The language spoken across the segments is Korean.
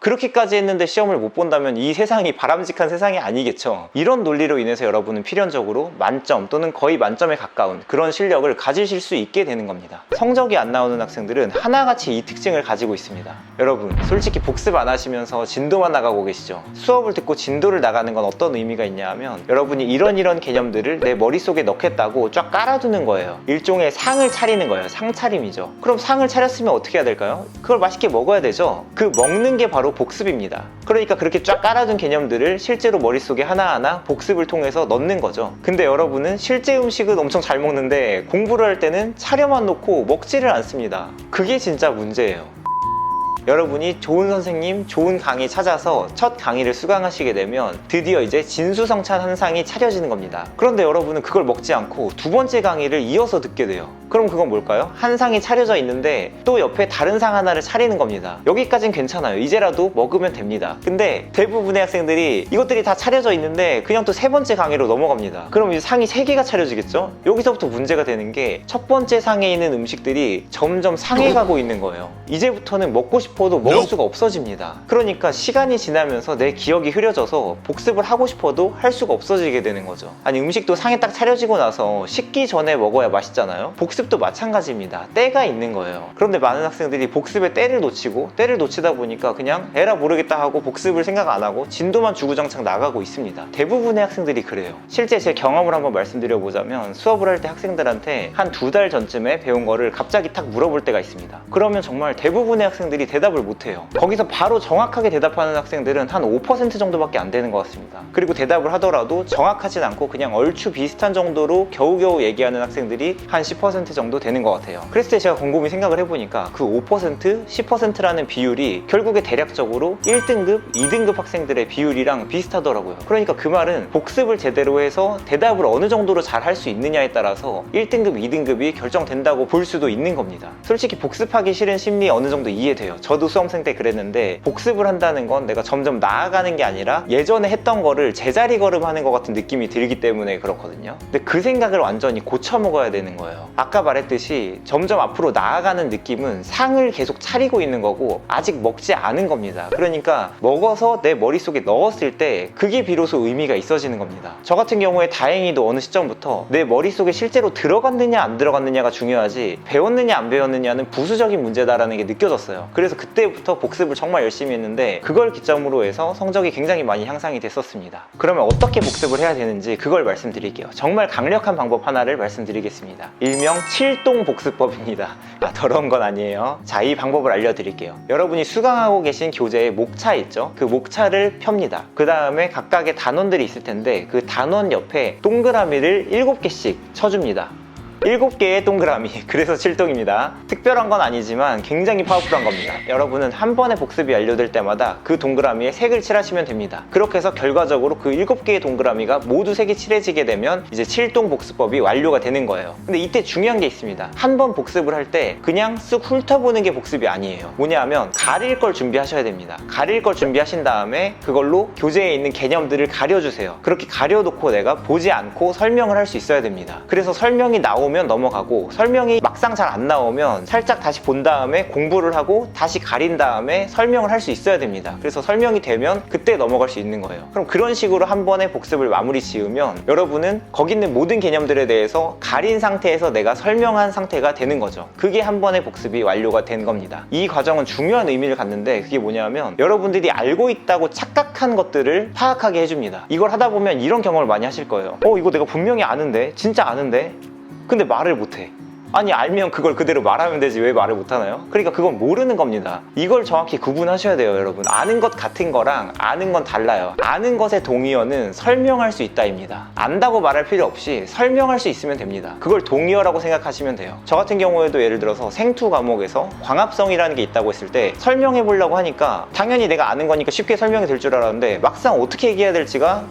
그렇게까지 했는데 시험을 못 본다면 이 세상이 바람직한 세상이 아니겠죠. 이런 논리로 인해서 여러분은 필연적으로 만점 또는 거의 만점에 가까운 그런 실력을 가지실 수 있게 되는 겁니다. 성적이 안 나오는 학생들은 하나같이 이 특징을 가지고 있습니다. 여러분 솔직히 복습 안 하시면서 진도만 나가고 계시죠? 수업을 듣고 진도를 나가는 건 어떤 의미가 있냐 하면 여러분이 이런 개념들을 내 머릿속에 넣겠다고 쫙 깔아두는 거예요. 일종의 상을 차리는 거예요. 상차림이죠. 그럼 상을 차렸으면 어떻게 해야 될까요? 그걸 맛있게 먹어야 되죠. 그 먹는 게 바로 복습입니다. 그러니까 그렇게 쫙 깔아둔 개념들을 실제로 머릿속에 하나하나 복습을 통해서 넣는 거죠. 근데 여러분은 실제 음식은 엄청 잘 먹는데 공부를 할 때는 차려만 놓고 먹지를 않습니다. 그게 진짜 문제예요. 여러분이 좋은 선생님, 좋은 강의 찾아서 첫 강의를 수강하시게 되면 드디어 이제 진수성찬 한 상이 차려지는 겁니다. 그런데 여러분은 그걸 먹지 않고 두 번째 강의를 이어서 듣게 돼요. 그럼 그건 뭘까요? 한 상이 차려져 있는데 또 옆에 다른 상 하나를 차리는 겁니다. 여기까진 괜찮아요. 이제라도 먹으면 됩니다. 근데 대부분의 학생들이 이것들이 다 차려져 있는데 그냥 또 세 번째 강의로 넘어갑니다. 그럼 이제 상이 세 개가 차려지겠죠? 여기서부터 문제가 되는 게 첫 번째 상에 있는 음식들이 점점 상해가고 있는 거예요. 이제부터는 먹고 싶어도 먹을 수가 없어집니다. 그러니까 시간이 지나면서 내 기억이 흐려져서 복습을 하고 싶어도 할 수가 없어지게 되는 거죠. 아니 음식도 상에 딱 차려지고 나서 식기 전에 먹어야 맛있잖아요. 복습도 마찬가지입니다. 때가 있는 거예요. 그런데 많은 학생들이 복습의 때를 놓치고 때를 놓치다 보니까 그냥 에라 모르겠다 하고 복습을 생각 안 하고 진도만 주구장창 나가고 있습니다. 대부분의 학생들이 그래요. 실제 제 경험을 한번 말씀드려보자면 수업을 할 때 학생들한테 한 2달 전쯤에 배운 거를 갑자기 탁 물어볼 때가 있습니다. 그러면 정말 대부분의 학생들이 대답을 못해요. 거기서 바로 정확하게 대답하는 학생들은 한 5% 정도밖에 안 되는 것 같습니다. 그리고 대답을 하더라도 정확하진 않고 그냥 얼추 비슷한 정도로 겨우겨우 얘기하는 학생들이 한 10% 정도 되는 것 같아요. 그랬을 때 제가 곰곰이 생각을 해보니까 그 5%, 10%라는 비율이 결국에 대략적으로 1등급, 2등급 학생들의 비율이랑 비슷하더라고요. 그러니까 그 말은 복습을 제대로 해서 대답을 어느 정도로 잘 할 수 있느냐에 따라서 1등급, 2등급이 결정된다고 볼 수도 있는 겁니다. 솔직히 복습하기 싫은 심리 어느 정도 이해돼요. 저도 수험생 때 그랬는데 복습을 한다는 건 내가 점점 나아가는 게 아니라 예전에 했던 거를 제자리 걸음하는 것 같은 느낌이 들기 때문에 그렇거든요. 근데 그 생각을 완전히 고쳐 먹어야 되는 거예요. 아까 말했듯이 점점 앞으로 나아가는 느낌은 상을 계속 차리고 있는 거고 아직 먹지 않은 겁니다. 그러니까 먹어서 내 머릿속에 넣었을 때 그게 비로소 의미가 있어지는 겁니다. 저 같은 경우에 다행히도 어느 시점부터 내 머릿속에 실제로 들어갔느냐 안 들어갔느냐가 중요하지 배웠느냐 안 배웠느냐는 부수적인 문제다라는 게 느껴졌어요. 그래서 그때부터 복습을 정말 열심히 했는데 그걸 기점으로 해서 성적이 굉장히 많이 향상이 됐었습니다. 그러면 어떻게 복습을 해야 되는지 그걸 말씀드릴게요. 정말 강력한 방법 하나를 말씀드리겠습니다. 일명 7동 복습법입니다. 더러운 건 아니에요. 자, 이 방법을 알려드릴게요. 여러분이 수강하고 계신 교재에 목차 있죠? 그 목차를 펴니다. 그 다음에 각각의 단원들이 있을 텐데 그 단원 옆에 동그라미를 7개씩 쳐줍니다. 7개의 동그라미, 그래서 7동입니다. 특별한 건 아니지만 굉장히 파워풀한 겁니다. 여러분은 한 번에 복습이 완료될 때마다 그 동그라미에 색을 칠하시면 됩니다. 그렇게 해서 결과적으로 그 7개의 동그라미가 모두 색이 칠해지게 되면 이제 7동 복습법이 완료가 되는 거예요. 근데 이때 중요한 게 있습니다. 한 번 복습을 할 때 그냥 쓱 훑어보는 게 복습이 아니에요. 뭐냐 하면 가릴 걸 준비하셔야 됩니다. 가릴 걸 준비하신 다음에 그걸로 교재에 있는 개념들을 가려주세요. 그렇게 가려놓고 내가 보지 않고 설명을 할 수 있어야 됩니다. 그래서 설명이 나오면 넘어가고 설명이 막상 잘 안 나오면 살짝 다시 본 다음에 공부를 하고 다시 가린 다음에 설명을 할 수 있어야 됩니다. 그래서 설명이 되면 그때 넘어갈 수 있는 거예요. 그럼 그런 식으로 한 번에 복습을 마무리 지으면 여러분은 거기 있는 모든 개념들에 대해서 가린 상태에서 내가 설명한 상태가 되는 거죠. 그게 한 번의 복습이 완료가 된 겁니다. 이 과정은 중요한 의미를 갖는데 그게 뭐냐면 여러분들이 알고 있다고 착각한 것들을 파악하게 해줍니다. 이걸 하다 보면 이런 경험을 많이 하실 거예요. 이거 내가 분명히 아는데, 진짜 아는데 근데 말을 못해. 아니 알면 그걸 그대로 말하면 되지 왜 말을 못하나요? 그러니까 그건 모르는 겁니다. 이걸 정확히 구분하셔야 돼요. 여러분, 아는 것 같은 거랑 아는 건 달라요. 아는 것의 동의어는 설명할 수 있다입니다. 안다고 말할 필요 없이 설명할 수 있으면 됩니다. 그걸 동의어라고 생각하시면 돼요. 저 같은 경우에도 예를 들어서 생투 과목에서 광합성이라는 게 있다고 했을 때 설명해 보려고 하니까 당연히 내가 아는 거니까 쉽게 설명이 될 줄 알았는데 막상 어떻게 얘기해야 될지가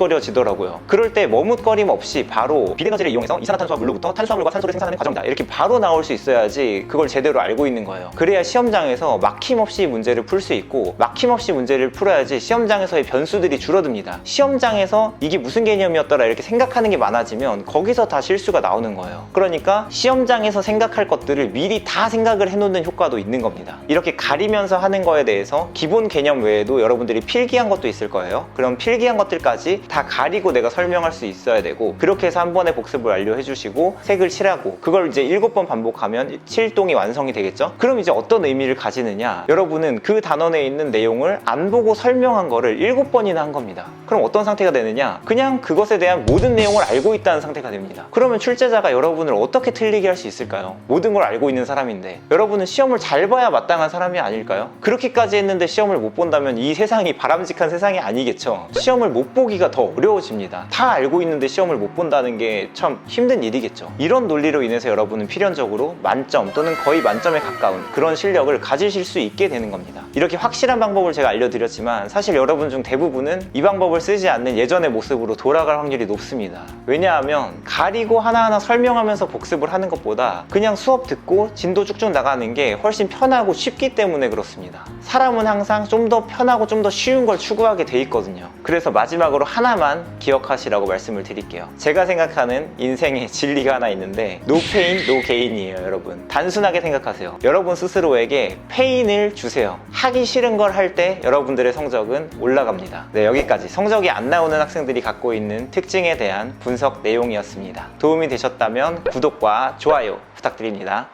머뭇거려지더라고요. 그럴 때 머뭇거림 없이 바로 비대너지를 이용해서 이산화탄소와 물로부터 탄수화물과 산소를 생산하는 과정이다. 이렇게 바로 나올 수 있어야지 그걸 제대로 알고 있는 거예요. 그래야 시험장에서 막힘없이 문제를 풀 수 있고, 막힘없이 문제를 풀어야지 시험장에서의 변수들이 줄어듭니다. 시험장에서 이게 무슨 개념이었더라 이렇게 생각하는 게 많아지면 거기서 다 실수가 나오는 거예요. 그러니까 시험장에서 생각할 것들을 미리 다 생각을 해놓는 효과도 있는 겁니다. 이렇게 가리면서 하는 거에 대해서 기본 개념 외에도 여러분들이 필기한 것도 있을 거예요. 그럼 필기한 것들까지 다 가리고 내가 설명할 수 있어야 되고, 그렇게 해서 한 번에 복습을 완료해 주시고 색을 칠하고, 그걸 이제 7번 반복하면 칠동이 완성이 되겠죠. 그럼 이제 어떤 의미를 가지느냐, 여러분은 그 단원에 있는 내용을 안 보고 설명한 거를 7번이나 한 겁니다. 그럼 어떤 상태가 되느냐, 그냥 그것에 대한 모든 내용을 알고 있다는 상태가 됩니다. 그러면 출제자가 여러분을 어떻게 틀리게 할 수 있을까요? 모든 걸 알고 있는 사람인데 여러분은 시험을 잘 봐야 마땅한 사람이 아닐까요? 그렇게까지 했는데 시험을 못 본다면 이 세상이 바람직한 세상이 아니겠죠. 시험을 못 보기가 더 어려워집니다. 다 알고 있는데 시험을 못 본다는 게 참 힘든 일이겠죠. 이런 논리로 인해서 여러분은 필연적으로 만점 또는 거의 만점에 가까운 그런 실력을 가지실 수 있게 되는 겁니다. 이렇게 확실한 방법을 제가 알려드렸지만 사실 여러분 중 대부분은 이 방법을 쓰지 않는 예전의 모습으로 돌아갈 확률이 높습니다. 왜냐하면 가리고 하나하나 설명하면서 복습을 하는 것보다 그냥 수업 듣고 진도 쭉쭉 나가는 게 훨씬 편하고 쉽기 때문에 그렇습니다. 사람은 항상 좀 더 편하고 좀 더 쉬운 걸 추구하게 돼 있거든요. 그래서 마지막으로 하나만 기억하시라고 말씀을 드릴게요. 제가 생각하는 인생의 진리가 하나 있는데 No pain, no gain이에요. 여러분, 단순하게 생각하세요. 여러분 스스로에게 페인을 주세요. 하기 싫은 걸 할 때 여러분들의 성적은 올라갑니다. 네, 여기까지 성적이 안 나오는 학생들이 갖고 있는 특징에 대한 분석 내용이었습니다. 도움이 되셨다면 구독과 좋아요 부탁드립니다.